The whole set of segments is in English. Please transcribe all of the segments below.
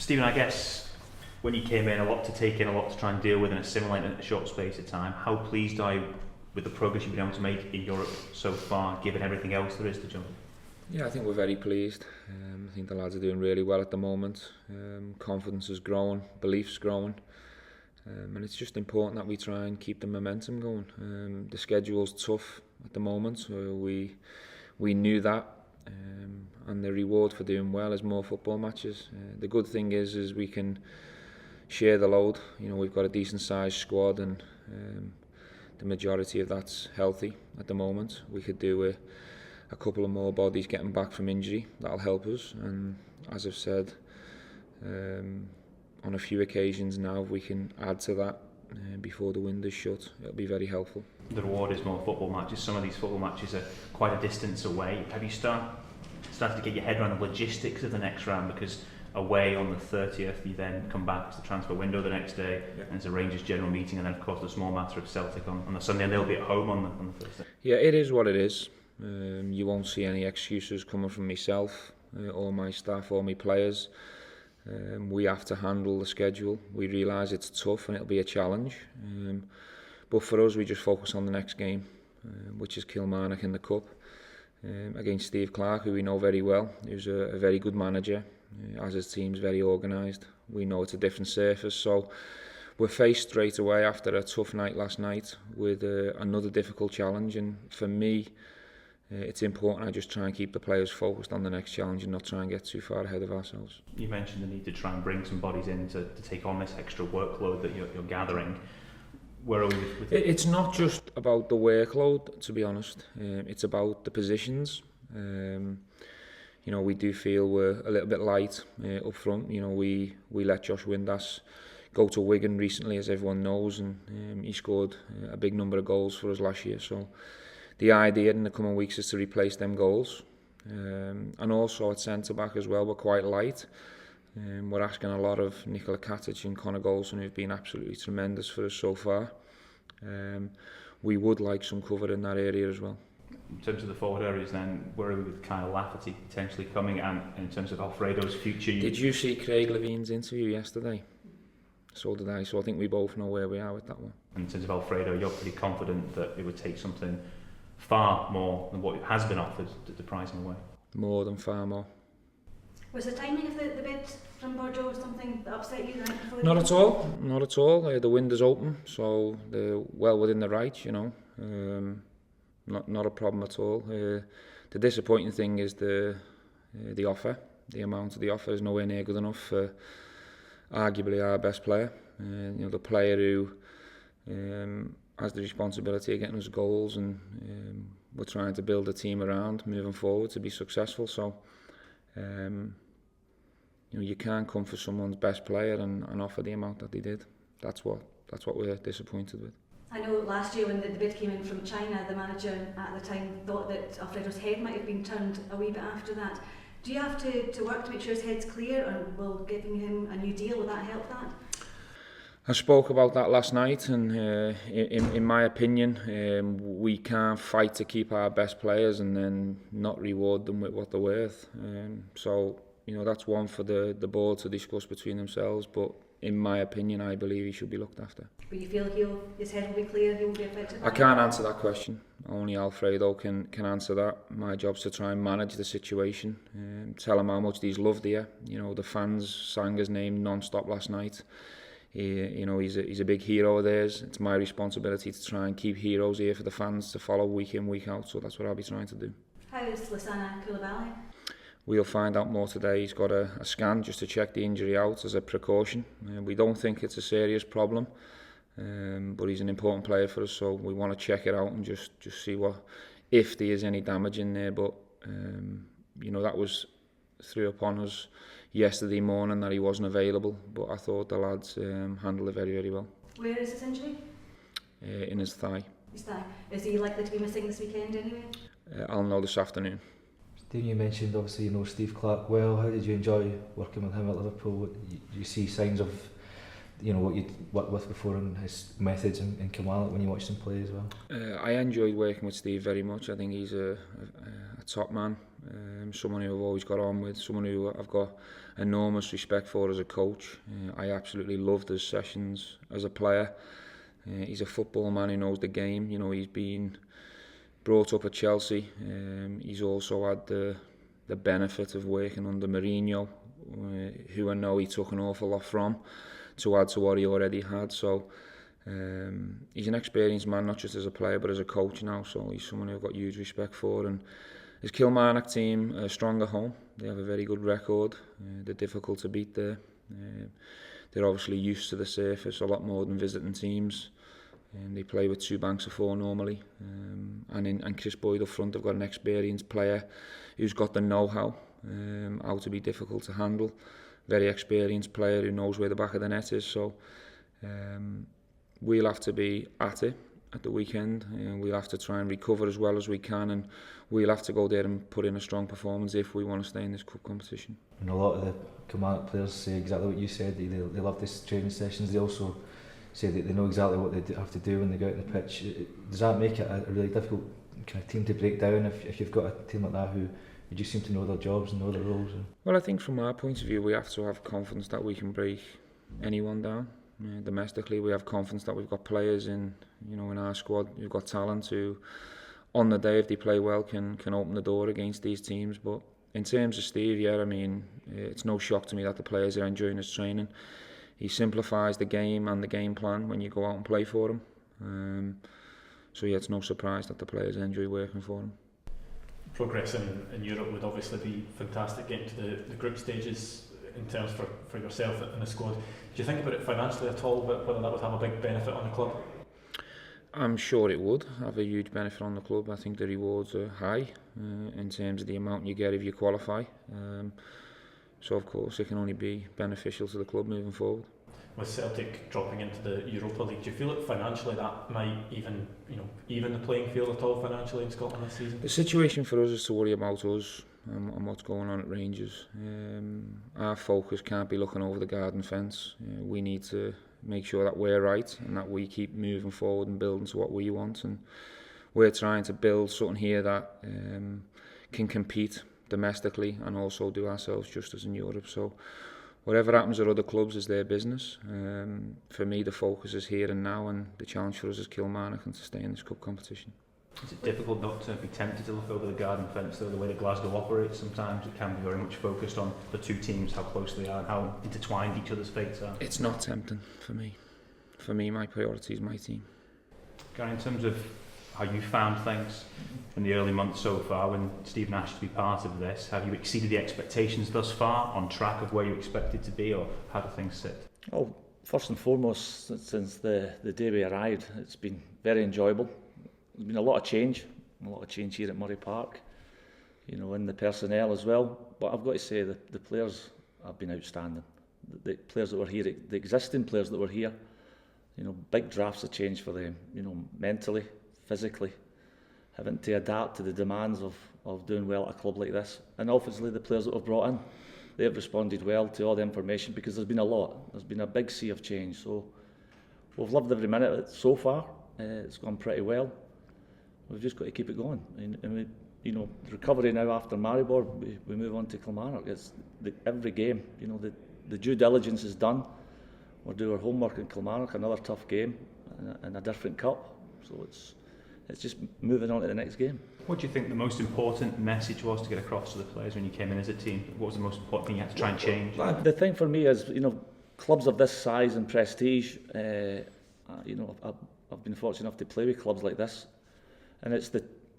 Stephen, I guess when you came in, a lot to take in, a lot to try and deal with and assimilate in a short space of time. How pleased are you with the progress you've been able to make in Europe so far, given everything else there is to juggle? Yeah, I think we're very pleased. I think the lads are doing really well at the moment. Confidence is growing, belief's growing. And it's just important that we try and keep the momentum going. The schedule's tough at the moment, so we knew that. And the reward for doing well is more football matches. The good thing is we can share the load. You know, we've got a decent sized squad, and the majority of that's healthy at the moment. We could do with a couple of more bodies getting back from injury. That'll help us. And as I've said, on a few occasions now, if we can add to that before the window's shut, it'll be very helpful. The reward is more football matches. Some of these football matches are quite a distance away. Have you started to get your head around the logistics of the next round? Because away on the 30th, you then come back to the transfer window the next day, and it's a Rangers general meeting, and then of course the small matter of Celtic on the Sunday, and they'll be at home on the Thursday. Yeah, it is what it is. You won't see any excuses coming from myself or my staff or my players. We have to handle the schedule. We realise it's tough and it'll be a challenge. But for us, we just focus on the next game, which is Kilmarnock in the Cup, against Steve Clarke, who we know very well. He's a very good manager, as his team's very organised. We know it's a different surface, so we're faced straight away after a tough night last night with another difficult challenge. And for me, it's important I just try and keep the players focused on the next challenge and not try and get too far ahead of ourselves. You mentioned the need to try and bring some bodies in to take on this extra workload that you're gathering. Where are we with it? It's not just about the workload, to be honest. It's about the positions. You know, we do feel we're a little bit light up front. You know, we let Josh Windass go to Wigan recently, as everyone knows, and he scored a big number of goals for us last year. So the idea in the coming weeks is to replace them goals. And also at centre-back as well, we're quite light. We're asking a lot of Nikola Katic and Conor Golson, who've been absolutely tremendous for us so far. We would like some cover in that area as well. In terms of the forward areas then, where are we with Kyle Lafferty potentially coming, and in terms of Alfredo's future? Did you see Craig Levine's interview yesterday? So did I, so I think we both know where we are with that one. In terms of Alfredo, you're pretty confident that it would take something far more than what has been offered to prize him away? More than far more. Was the timing of the bid from Bordeaux something that upset you? Not at all, not at all. The window's open, so they're well within the right, you know. Not a problem at all. The disappointing thing is the offer. The amount of the offer is nowhere near good enough for arguably our best player. You know, the player who has the responsibility of getting us goals, and we're trying to build a team around moving forward to be successful. So you know, you can't come for someone's best player and offer the amount that they did. That's what we're disappointed with. I know last year when the bid came in from China, the manager at the time thought that Alfredo's head might have been turned a wee bit after that. Do you have to work to make sure his head's clear, or will giving him a new deal, will that help that? I spoke about that last night, and in my opinion, we can't fight to keep our best players and then not reward them with what they're worth. So, you know, that's one for the board to discuss between themselves, but in my opinion, I believe he should be looked after. But you feel his head will be clear, he won't be affected? I can't answer that question. Only Alfredo can answer that. My job's to try and manage the situation, tell him how much he's loved here. You know, the fans sang his name non-stop last night. You know, he's a big hero of theirs. It's my responsibility to try and keep heroes here for the fans to follow week in, week out. So that's what I'll be trying to do. How is Lassana Koulibaly? We'll find out more today. He's got a scan just to check the injury out as a precaution. We don't think it's a serious problem, but he's an important player for us, so we want to check it out and just see if there is any damage in there. But you know, that was threw upon us yesterday morning that he wasn't available, but I thought the lads handled it very, very well. Where is his injury? In his thigh. His thigh. Is he likely to be missing this weekend anyway? I'll know this afternoon. Steve, you mentioned obviously you know Steve Clarke well. How did you enjoy working with him at Liverpool? Do you see signs of, you know, what you'd worked with before and his methods in Kilmarnock when you watched him play as well? I enjoyed working with Steve very much. I think he's a top man. someone who I've always got on with, someone who I've got enormous respect for as a coach. I absolutely loved his sessions as a player. He's a football man who knows the game. You know, he's been brought up at Chelsea. He's also had the benefit of working under Mourinho, who I know he took an awful lot from, to add to what he already had. So he's an experienced man, not just as a player but as a coach now. So he's someone who I've got huge respect for. And his Kilmarnock team are strong at home. They have a very good record. They're difficult to beat there. They're obviously used to the surface a lot more than visiting teams. They play with 2 banks of 4 normally. And Chris Boyd up front have got an experienced player who's got the know-how, how to be difficult to handle. Very experienced player who knows where the back of the net is. So we'll have to be at it at the weekend, and we'll have to try and recover as well as we can, and we'll have to go there and put in a strong performance if we want to stay in this cup competition. And a lot of the Kilmarnock players say exactly what you said. They love these training sessions. They also say that they know exactly what they have to do when they go out on the pitch. Does that make it a really difficult kind of team to break down if you've got a team like that who just seem to know their jobs and know their roles? Well, I think from our point of view, we have to have confidence that we can break anyone down. Domestically, we have confidence that we've got players in our squad who've got talent who, on the day if they play well, can open the door against these teams. But in terms of Steve, yeah, I mean, it's no shock to me that the players are enjoying his training. He simplifies the game and the game plan when you go out and play for him. So yeah, it's no surprise that the players enjoy working for him. Progress in Europe would obviously be fantastic, getting to the group stages in terms for yourself and the squad. Do you think about it financially at all, whether that would have a big benefit on the club? I'm sure it would have a huge benefit on the club. I think the rewards are high in terms of the amount you get if you qualify. So of course it can only be beneficial to the club moving forward. With Celtic dropping into the Europa League, do you feel that financially that might even the playing field at all financially in Scotland this season? The situation for us is to worry about us and what's going on at Rangers. Our focus can't be looking over the garden fence. We need to make sure that we're right and that we keep moving forward and building to what we want. And we're trying to build something here that can compete domestically and also do ourselves justice in Europe. So whatever happens at other clubs is their business. For me, the focus is here and now, and the challenge for us is Kilmarnock and to stay in this cup competition. Is it difficult not to be tempted to look over the garden fence, though, the way that Glasgow operates? Sometimes it can be very much focused on the two teams, how close they are and how intertwined each other's fates are. It's not tempting for me. For me, my priority is my team. Gary, in terms of how you found things in the early months so far, when Stephen asked to be part of this, have you exceeded the expectations thus far, on track of where you expected to be, or how do things sit? Oh, first and foremost, since the day we arrived, it's been very enjoyable. There's been a lot of change here at Murray Park, in the personnel as well. But I've got to say the players have been outstanding. The players that were here, the existing players that were here, big drafts of change for them, mentally, physically, having to adapt to the demands of doing well at a club like this. And obviously the players that we've brought in, they've responded well to all the information because there's been a lot. There's been a big sea of change. So we've loved every minute of it so far. It's gone pretty well. We've just got to keep it going. And we, recovery now after Maribor, we move on to Kilmarnock. It's every game, the due diligence is done. We'll do our homework in Kilmarnock, another tough game and a different cup. So it's just moving on to the next game. What do you think the most important message was to get across to the players when you came in as a team? What was the most important thing you had to try and change? The thing for me is, clubs of this size and prestige, I've been fortunate enough to play with clubs like this, and it's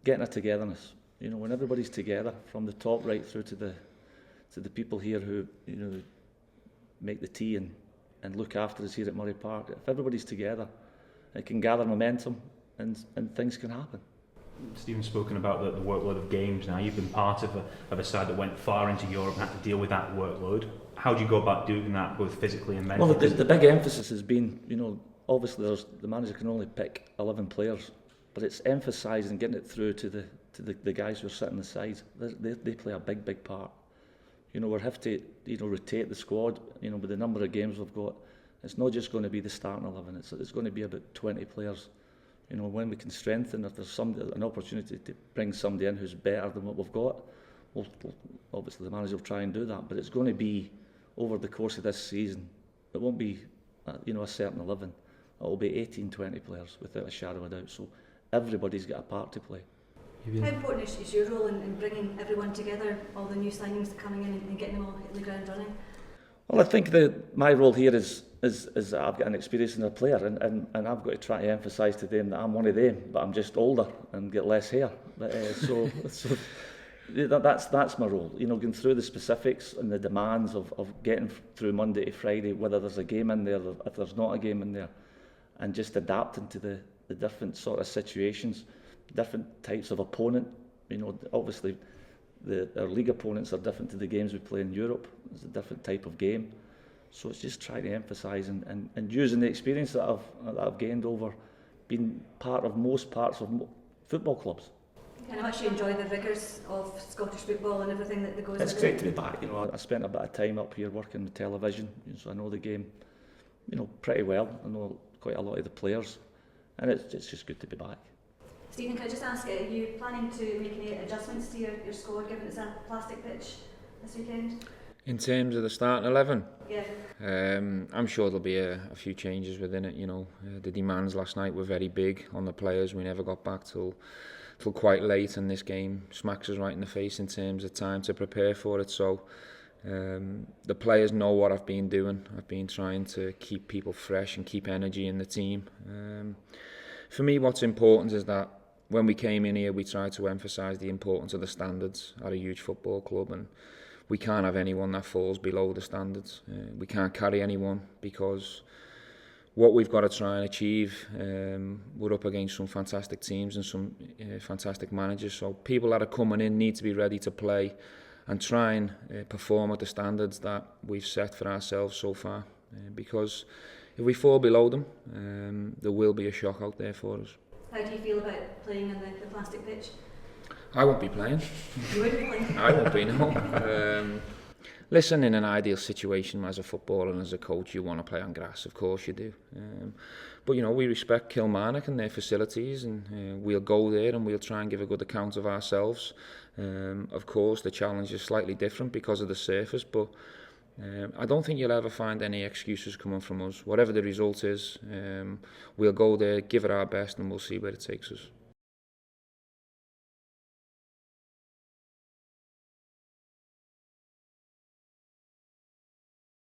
getting a togetherness. When everybody's together, from the top right through to the people here who make the tea and look after us here at Murray Park. If everybody's together, it can gather momentum and things can happen. Stephen's spoken about the workload of games now. You've been part of a side that went far into Europe and had to deal with that workload. How do you go about doing that, both physically and mentally? Well, the big emphasis has been, obviously the manager can only pick 11 players, but it's emphasising getting it through to the guys who are sitting the sides. They play a big part. We'll have to rotate the squad. With the number of games we've got, it's not just going to be the starting 11. It's going to be about 20 players. When we can strengthen, if there's an opportunity to bring somebody in who's better than what we've got, obviously the manager will try and do that, but it's going to be over the course of this season. It won't be a certain 11. It will be 18, 20 players without a shadow of a doubt. So everybody's got a part to play. How important is your role in bringing everyone together, all the new signings that are coming in and getting them all hitting the ground running? Well, I think that my role here is that I've got an experience in a player, and I've got to try to emphasise to them that I'm one of them, but I'm just older and get less hair. But, so that's my role. Going through the specifics and the demands of getting through Monday to Friday, whether there's a game in there, or if there's not a game in there, and just adapting to the different sort of situations, different types of opponent. Obviously our league opponents are different to the games we play in Europe. It's a different type of game. So it's just trying to emphasise and using the experience that I've gained over being part of most parts of football clubs. And how much you enjoy the rigours of Scottish football and everything that goes with it? It's great to be back. I spent a bit of time up here working with television, so I know the game, pretty well. I know quite a lot of the players, and it's just good to be back. Stephen, can I just ask, are you planning to make any adjustments to your squad given it's a plastic pitch this weekend? In terms of the starting 11, Yeah. I'm sure there'll be a few changes within it. The demands last night were very big on the players. We never got back till quite late, and this game smacks us right in the face in terms of time to prepare for it. So the players know what I've been doing. I've been trying to keep people fresh and keep energy in the team. For me, what's important is that when we came in here, we tried to emphasise the importance of the standards at a huge football club, and we can't have anyone that falls below the standards. We can't carry anyone, because what we've got to try and achieve, we're up against some fantastic teams and some fantastic managers. So people that are coming in need to be ready to play and try and perform at the standards that we've set for ourselves so far. Because if we fall below them, there will be a shock out there for us. How do you feel about playing in the plastic pitch? I won't be playing. You won't be playing? I won't be, no. Listen, in an ideal situation as a footballer and as a coach, you want to play on grass, of course you do. But we respect Kilmarnock and their facilities, and we'll go there and we'll try and give a good account of ourselves. Of course, the challenge is slightly different because of the surface, but I don't think you'll ever find any excuses coming from us. Whatever the result is, we'll go there, give it our best, and we'll see where it takes us.